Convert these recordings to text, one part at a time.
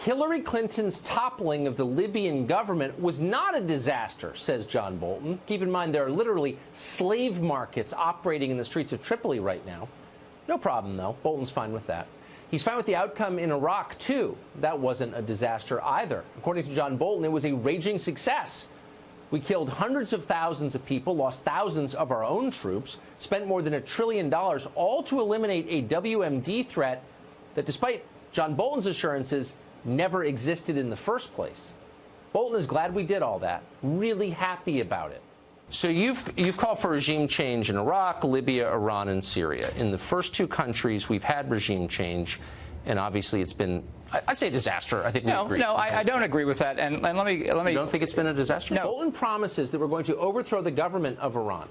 Hillary Clinton's toppling of the Libyan government was not a disaster, says John Bolton. Keep in mind, there are literally slave markets operating in the streets of Tripoli right now. No problem, though. Bolton's fine with that. He's fine with the outcome in Iraq, too. That wasn't a disaster either. According to John Bolton, it was a raging success. We killed hundreds of thousands of people, lost thousands of our own troops, spent more than $1 trillion, all to eliminate a WMD threat that, despite John Bolton's assurances, never existed in the first place. Bolton is glad we did all that, really happy about it. So you've called for regime change in Iraq, Libya, Iran, and Syria. In the first two countries, we've had regime change, and obviously it's been, I'd say, a disaster. I think we agree. No, I don't agree with that. And let me. You don't think it's been a disaster? No. Bolton promises that we're going to overthrow the government of Iran.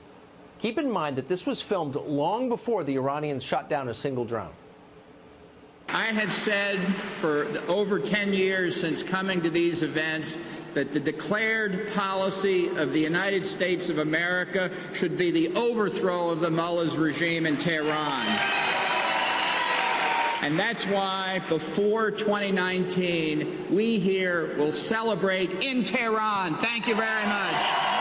Keep in mind that this was filmed long before the Iranians shot down a single drone. I have said for over 10 years since coming to these events that the declared policy of the United States of America should be the overthrow of the mullah's regime in Tehran. And that's why before 2019, we here will celebrate in Tehran. Thank you very much.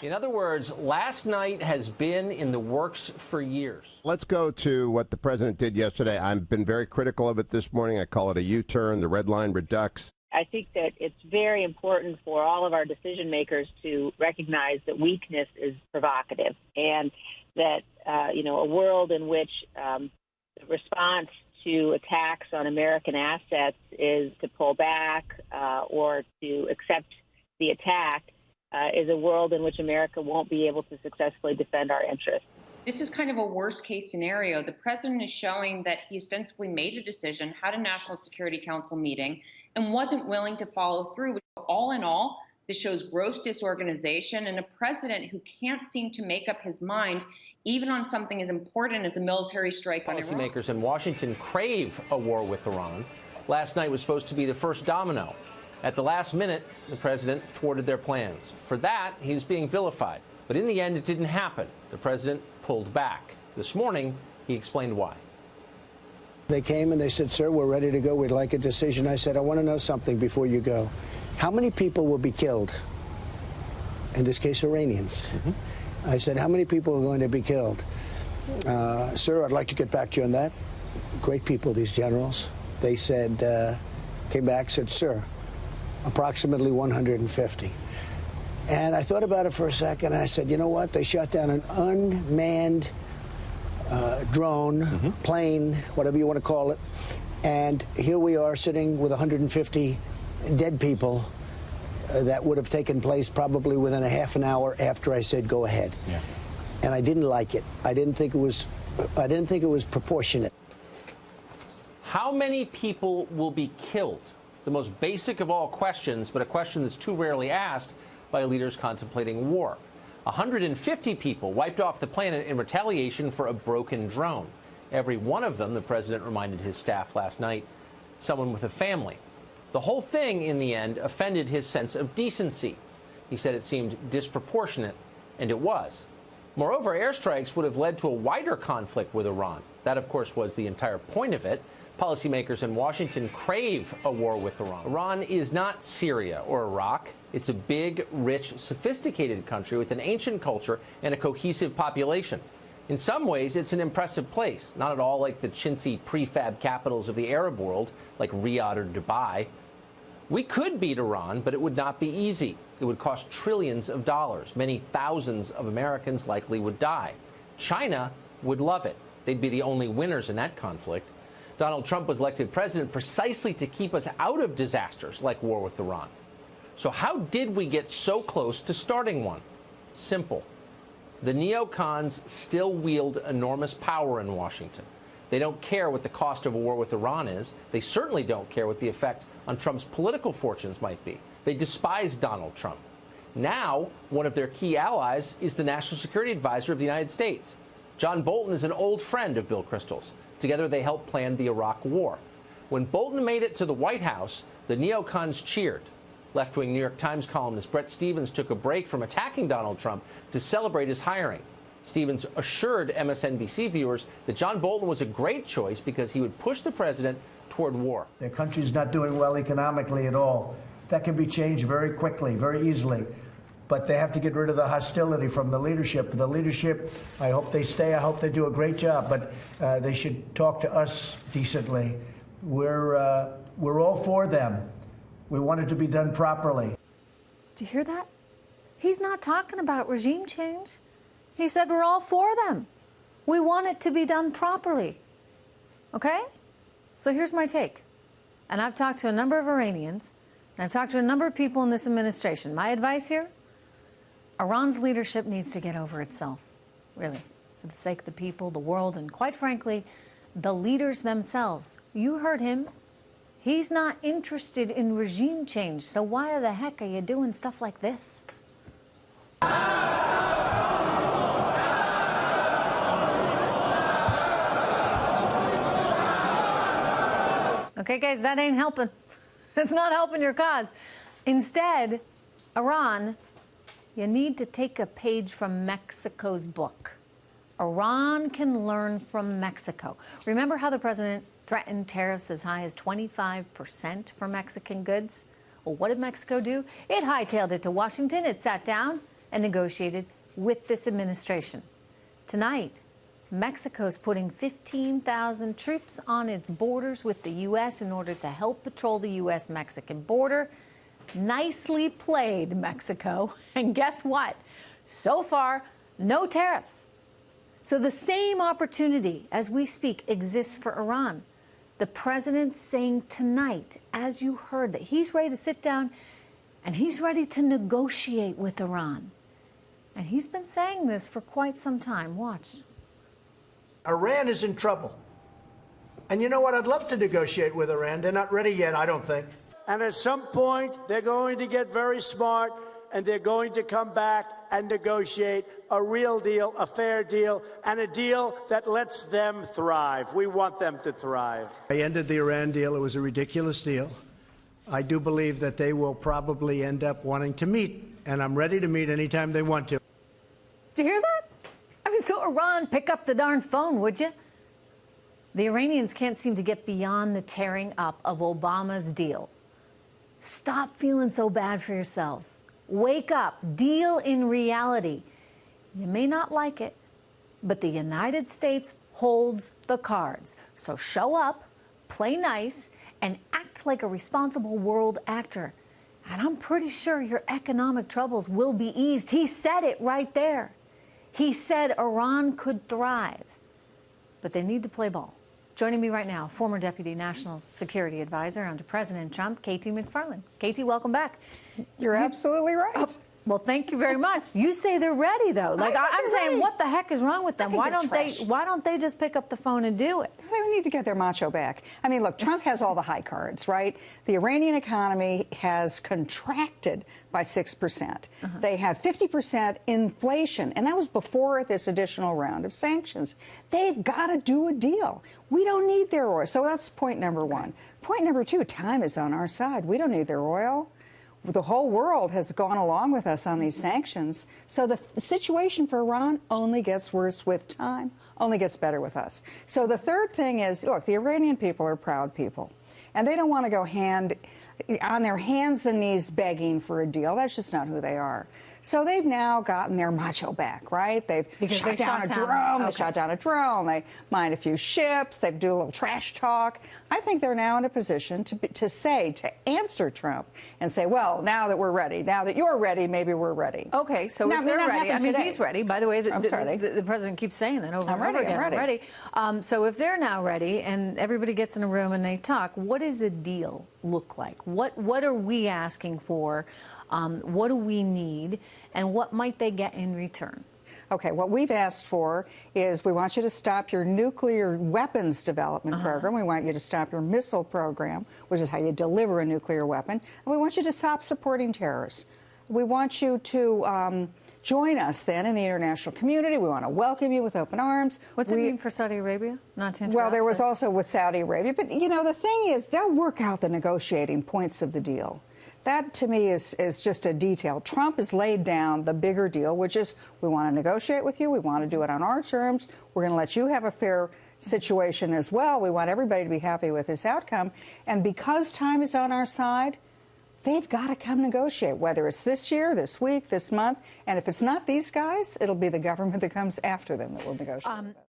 In other words, last night has been in the works for years. Let's go to what the president did yesterday. I've been very critical of it this morning. I call it a U-turn, the red line redux. I think that it's very important for all of our decision makers to recognize that weakness is provocative, and that, a world in which the response to attacks on American assets is to pull back or to accept the attack is a world in which America won't be able to successfully defend our interests. This is kind of a worst-case scenario. The president is showing that he ostensibly made a decision, had a National Security Council meeting, and wasn't willing to follow through. All in all, this shows gross disorganization and a president who can't seem to make up his mind, even on something as important as a military strike on Iran. Policymakers in Washington crave a war with Iran. Last night was supposed to be the first domino. At the last minute, the president thwarted their plans. For that, he's being vilified. But in the end, it didn't happen. The president pulled back. This morning, he explained why. They came and they said, sir, we're ready to go. We'd like a decision. I said, I want to know something before you go. How many people will be killed? In this case, Iranians. I said, how many people are going to be killed? Sir, I'd like to get back to you on that. Great people, these generals. They said, came back, said, sir, approximately 150. And I thought about it for a second. And I said, you know what? They shot down an unmanned drone, plane, whatever you want to call it. And here we are sitting with 150 dead people that would have taken place probably within a half an hour after I said go ahead. Yeah. And I didn't like it. I didn't think it was proportionate. How many people will be killed? The most basic of all questions, but a question that's too rarely asked by leaders contemplating war. 150 people wiped off the planet in retaliation for a broken drone. Every one of them, the president reminded his staff last night, someone with a family. The whole thing, in the end, offended his sense of decency. He said it seemed disproportionate, and it was. Moreover, airstrikes would have led to a wider conflict with Iran. That, of course, was the entire point of it. Policymakers in Washington crave a war with Iran. Iran is not Syria or Iraq. It's a big, rich, sophisticated country with an ancient culture and a cohesive population. In some ways, it's an impressive place, not at all like the chintzy prefab capitals of the Arab world, like Riyadh or Dubai. We could beat Iran, but it would not be easy. It would cost trillions of dollars. Many thousands of Americans likely would die. China would love it. They'd be the only winners in that conflict. Donald Trump was elected president precisely to keep us out of disasters like war with Iran. So how did we get so close to starting one? Simple. The neocons still wield enormous power in Washington. They don't care what the cost of a war with Iran is. They certainly don't care what the effect on Trump's political fortunes might be. They despise Donald Trump. Now, one of their key allies is the National Security Advisor of the United States. John Bolton is an old friend of Bill Kristol's. Together, they helped plan the Iraq War. When Bolton made it to the White House, the neocons cheered. Left-wing New York Times columnist Bret Stephens took a break from attacking Donald Trump to celebrate his hiring. Stephens assured MSNBC viewers that John Bolton was a great choice because he would push the president toward war. Their country's not doing well economically at all. That can be changed very quickly, very easily. But they have to get rid of the hostility from the leadership. The leadership, I hope they stay. I hope they do a great job. But they should talk to us decently. We're all for them. We want it to be done properly. Do you hear that? He's not talking about regime change. He said we're all for them. We want it to be done properly. Okay? So here's my take. And I've talked to a number of Iranians, and I've talked to a number of people in this administration. My advice here, Iran's leadership needs to get over itself, really, for the sake of the people, the world, and quite frankly, the leaders themselves. You heard him. He's not interested in regime change, so why the heck are you doing stuff like this? Okay, guys, that ain't helping. It's not helping your cause. Instead, Iran, you need to take a page from Mexico's book. Iran can learn from Mexico. Remember how the president threatened tariffs as high as 25% for Mexican goods? Well, what did Mexico do? It hightailed it to Washington. It sat down and negotiated with this administration. Tonight, Mexico's putting 15,000 troops on its borders with the U.S. in order to help patrol the U.S.-Mexican border. Nicely played, Mexico. And guess what? So far, no tariffs. So the same opportunity as we speak exists for Iran. The president's saying tonight, as you heard, that he's ready to sit down and he's ready to negotiate with Iran. And he's been saying this for quite some time. Watch. Iran is in trouble. And you know what? I'd love to negotiate with Iran. They're not ready yet, I don't think. And at some point, they're going to get very smart, and they're going to come back and negotiate a real deal, a fair deal, and a deal that lets them thrive. We want them to thrive. I ended the Iran deal. It was a ridiculous deal. I do believe that they will probably end up wanting to meet, and I'm ready to meet anytime they want to. Did you hear that? I mean, so Iran, pick up the darn phone, would you? The Iranians can't seem to get beyond the tearing up of Obama's deal. Stop feeling so bad for yourselves. Wake up. Deal in reality. You may not like it, but the United States holds the cards. So show up, play nice, and act like a responsible world actor. And I'm pretty sure your economic troubles will be eased. He said it right there. He said Iran could thrive, but they need to play ball. Joining me right now, former Deputy National Security Advisor under President Trump, Katie McFarland. Katie, welcome back. You're absolutely right. Well, thank you very much. You say they're ready, though. Like I'm saying, ready. What the heck is wrong with them? Why don't they just pick up the phone and do it? They need to get their macho back. I mean, look, Trump has all the high cards, right? The Iranian economy has contracted by 6%. They have 50% inflation, and that was before this additional round of sanctions. They've got to do a deal. We don't need their oil. So that's point number one. Point number two, time is on our side. We don't need their oil. The whole world has gone along with us on these sanctions. So the situation for Iran only gets worse with time, only gets better with us. So the third thing is, look, the Iranian people are proud people, and they don't want to go on their hands and knees begging for a deal. That's just not who they are. So they've now gotten their macho back, right? They've shot down a drone. They shot down a drone. They mined a few ships. They do a little trash talk. I think they're now in a position to answer Trump and say, well, now that we're ready, now that you're ready, maybe we're ready. Okay, so if they're ready, I mean, he's ready. By the way, the president keeps saying that over and over again. I'm ready. So if they're now ready and everybody gets in a room and they talk, what does a deal look like? What are we asking for? What do we need, and what might they get in return? Okay, what we've asked for is we want you to stop your nuclear weapons development program. We want you to stop your missile program, which is how you deliver a nuclear weapon. And we want you to stop supporting terrorists. We want you to join us then in the international community. We want to welcome you with open arms. What's it mean for Saudi Arabia? Not to interrupt. Well, there was also with Saudi Arabia. But, you know, the thing is, they'll work out the negotiating points of the deal. That, to me, is just a detail. Trump has laid down the bigger deal, which is we want to negotiate with you. We want to do it on our terms. We're going to let you have a fair situation as well. We want everybody to be happy with this outcome. And because time is on our side, they've got to come negotiate, whether it's this year, this week, this month. And if it's not these guys, it'll be the government that comes after them that will negotiate.